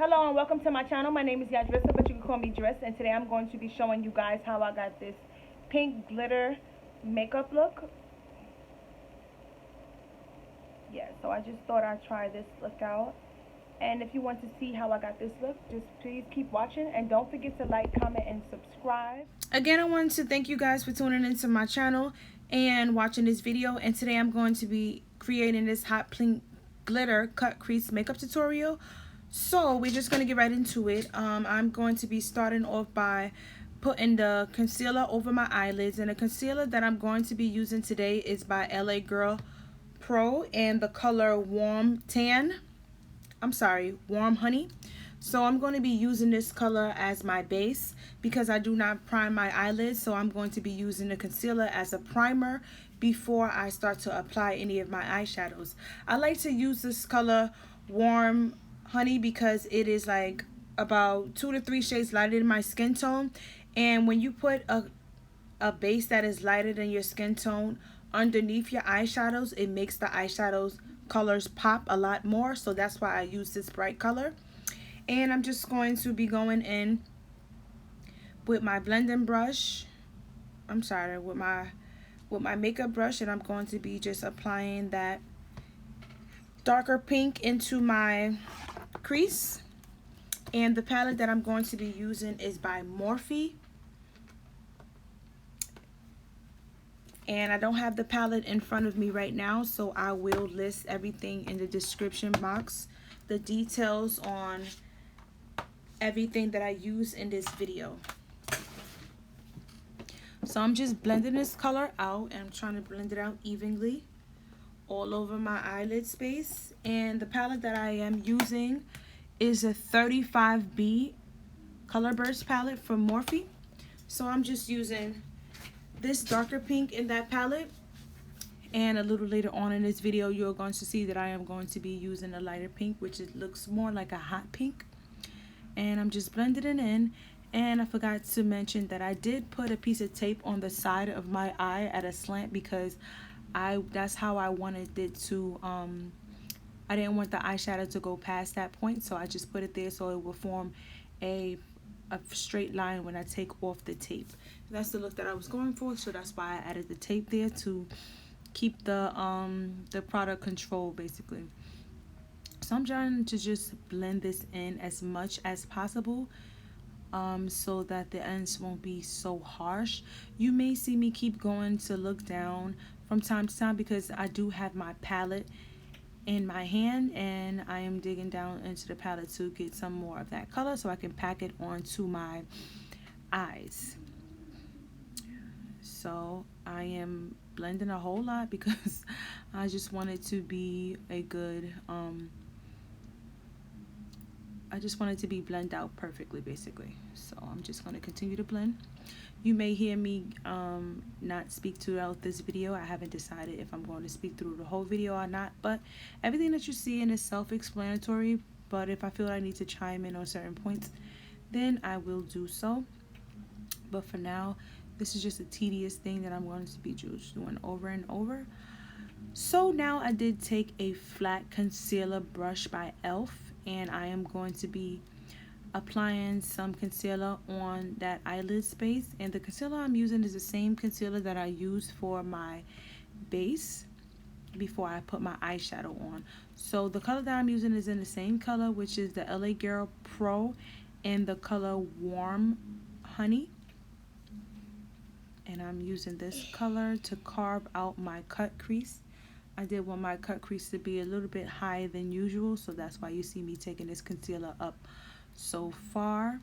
Hello and welcome to my channel. My name is Yadrissa, but you can call me Dress. And today I'm going to be showing you guys how I got this pink glitter makeup look. Yeah, so I just thought I'd try this look out. And if you want to see how I got this look, just please keep watching. And don't forget to like, comment, and subscribe. Again, I wanted to thank you guys for tuning into my channel and watching this video. And today I'm going to be creating this hot pink glitter cut crease makeup tutorial. So we're just going to get right into it. I'm going to be starting off by putting the concealer over my eyelids. And the concealer that I'm going to be using today is by LA Girl Pro and the color Warm Honey. So I'm going to be using this color as my base because I do not prime my eyelids. So I'm going to be using the concealer as a primer before I start to apply any of my eyeshadows. I like to use this color Warm Honey because it is like about 2 to 3 shades lighter than my skin tone. And when you put a base that is lighter than your skin tone underneath your eyeshadows, it makes the eyeshadows colors pop a lot more. So that's why I use this bright color. And I'm just going to be going in with my blending brush. With my makeup brush, and I'm going to be just applying that darker pink into my crease. And the palette that I'm going to be using is by Morphe. And I don't have the palette in front of me right now, so I will list everything in the description box, the details on everything that I use in this video. So I'm just blending this color out, and I'm trying to blend it out evenly all over my eyelid space. And the palette that I am using is a 35B Color Burst palette from Morphe. So I'm just using this darker pink in that palette, and a little later on in this video you're going to see that I am going to be using a lighter pink, which it looks more like a hot pink. And I'm just blending it in. And I forgot to mention that I did put a piece of tape on the side of my eye at a slant because that's how I wanted it to I didn't want the eyeshadow to go past that point, so I just put it there so it will form a straight line when I take off the tape. That's the look that I was going for, so that's why I added the tape there to keep the product control basically. So I'm trying to just blend this in as much as possible so that the ends won't be so harsh. You may see me keep going to look down from time to time because I do have my palette in my hand, and I am digging down into the palette to get some more of that color so I can pack it onto my eyes. So I am blending a whole lot because I just want it to be a good I just want it to be blended out perfectly basically. So I'm just going to continue to blend. You may hear me not speak throughout this video. I haven't decided if I'm going to speak through the whole video or not, but everything that you see in is self-explanatory. But if I feel I need to chime in on certain points, then I will do so. But for now, this is just a tedious thing that I'm going to be just doing over and over. So now I did take a flat concealer brush by e.l.f. and I am going to be applying some concealer on that eyelid space. And the concealer I'm using is the same concealer that I used for my base before I put my eyeshadow on. So the color that I'm using is in the same color, which is the LA Girl Pro and the color Warm Honey. And I'm using this color to carve out my cut crease. I did want my cut crease to be a little bit higher than usual, so that's why you see me taking this concealer up so far.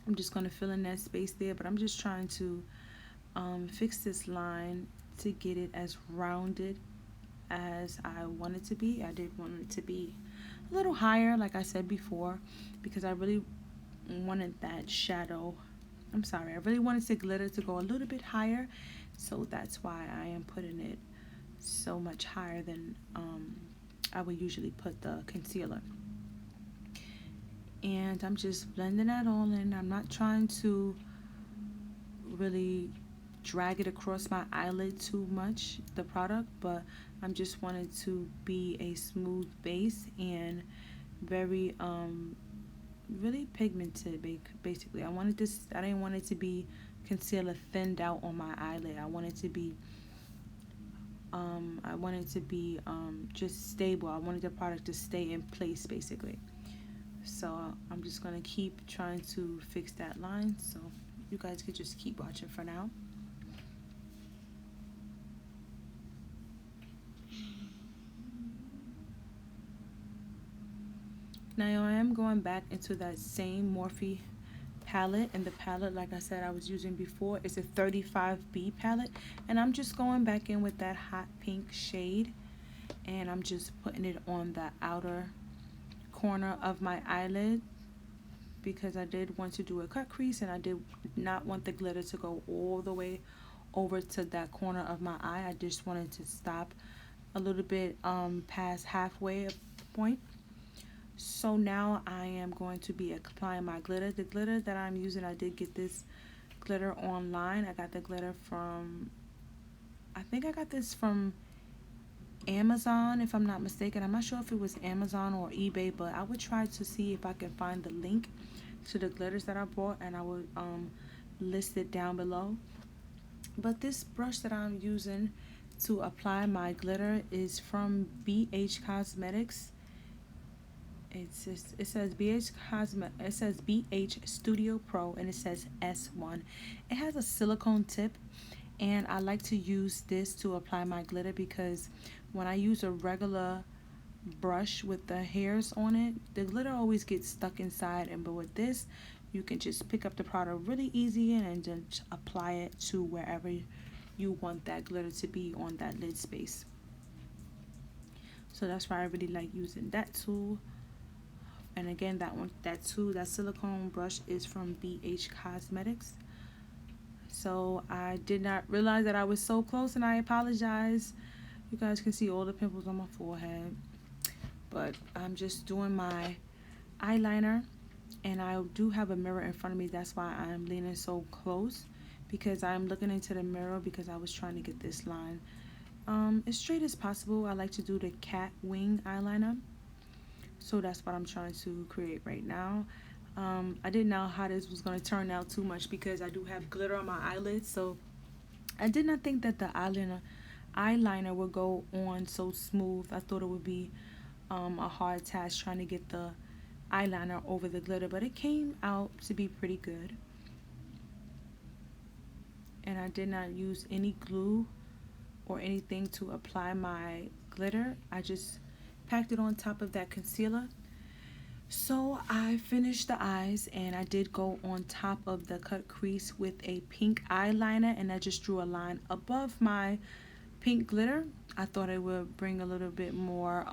I'm just going to fill in that space there, but I'm just trying to fix this line to get it as rounded as I want it to be. I did want it to be a little higher, like I said before, because I really wanted that shadow. I really wanted the glitter to go a little bit higher, so that's why I am putting it so much higher than I would usually put the concealer. And I'm just blending that all in. I'm not trying to really drag it across my eyelid too much, the product, but I'm just wanting to be a smooth base and very really pigmented. Basically, I wanted this. I didn't want it to be concealer thinned out on my eyelid. I wanted to be just stable. I wanted the product to stay in place basically. So I'm just gonna keep trying to fix that line. So you guys could just keep watching for now. Now I am going back into that same Morphe palette, and the palette, like I said, I was using before is a 35B palette, and I'm just going back in with that hot pink shade, and I'm just putting it on the outer corner of my eyelid because I did want to do a cut crease, and I did not want the glitter to go all the way over to that corner of my eye. I just wanted to stop a little bit past halfway point. So now I am going to be applying my glitter. The glitter that I'm using, I did get this glitter online. I got the glitter from, I think I got this from Amazon, if I'm not mistaken. I'm not sure if it was Amazon or eBay, but I would try to see if I can find the link to the glitters that I bought, and I would list it down below. But this brush that I'm using to apply my glitter is from BH Cosmetics. It says it says BH Studio Pro, and it says S1. It has a silicone tip, and I like to use this to apply my glitter because when I use a regular brush with the hairs on it, the glitter always gets stuck inside. But with this, you can just pick up the product really easy and just apply it to wherever you want that glitter to be on that lid space. So that's why I really like using that tool. And again, that silicone brush is from BH Cosmetics. So I did not realize that I was so close, and I apologize. You guys can see all the pimples on my forehead. But I'm just doing my eyeliner, and I do have a mirror in front of me. That's why I'm leaning so close, because I'm looking into the mirror because I was trying to get this line as straight as possible. I like to do the cat wing eyeliner. So that's what I'm trying to create right now. I didn't know how this was going to turn out too much because I do have glitter on my eyelids. So I did not think that the eyeliner would go on so smooth. I thought it would be a hard task trying to get the eyeliner over the glitter. But it came out to be pretty good. And I did not use any glue or anything to apply my glitter. I just packed it on top of that concealer. So I finished the eyes, and I did go on top of the cut crease with a pink eyeliner, and I just drew a line above my pink glitter. I thought it would bring a little bit more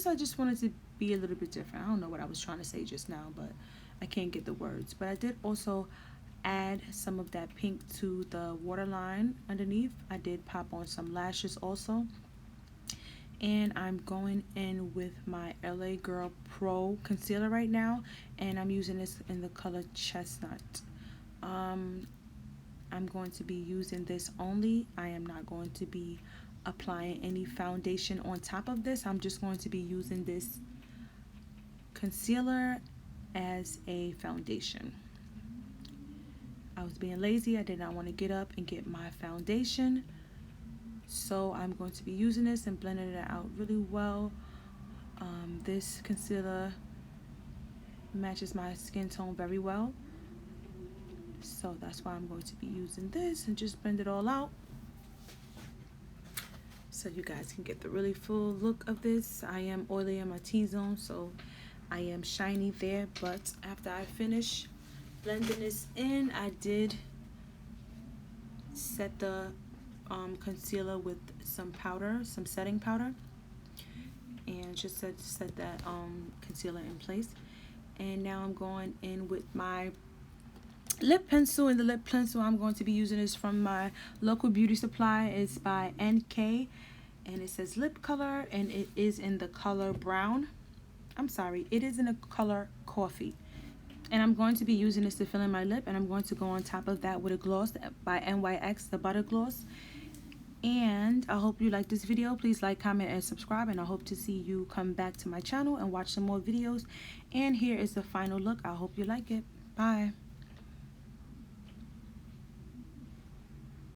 I just wanted to be a little bit different. I don't know what I was trying to say just now, but I can't get the words. But I did also add some of that pink to the waterline underneath. I did pop on some lashes also, and I'm going in with my LA Girl Pro concealer right now, and I'm using this in the color Chestnut. I'm going to be using this only. I am not going to be applying any foundation on top of this. I'm just going to be using this concealer as a foundation. I was being lazy. I did not want to get up and get my foundation. So I'm going to be using this and blending it out really well. This concealer matches my skin tone very well. So that's why I'm going to be using this and just blend it all out, so you guys can get the really full look of this. I am oily in my T-zone, so I am shiny there. But after I finish blending this in, I did set the concealer with some powder, some setting powder, and just set that concealer in place. And now I'm going in with my lip pencil, and the lip pencil I'm going to be using is from my local beauty supply. It's by NK, and it says lip color, and it is in the color brown. I'm sorry, it is in the color coffee. And I'm going to be using this to fill in my lip, and I'm going to go on top of that with a gloss by NYX, the butter gloss. And I hope you like this video. Please like, comment, and subscribe. And I hope to see you come back to my channel and watch some more videos. And here is the final look. I hope you like it. Bye.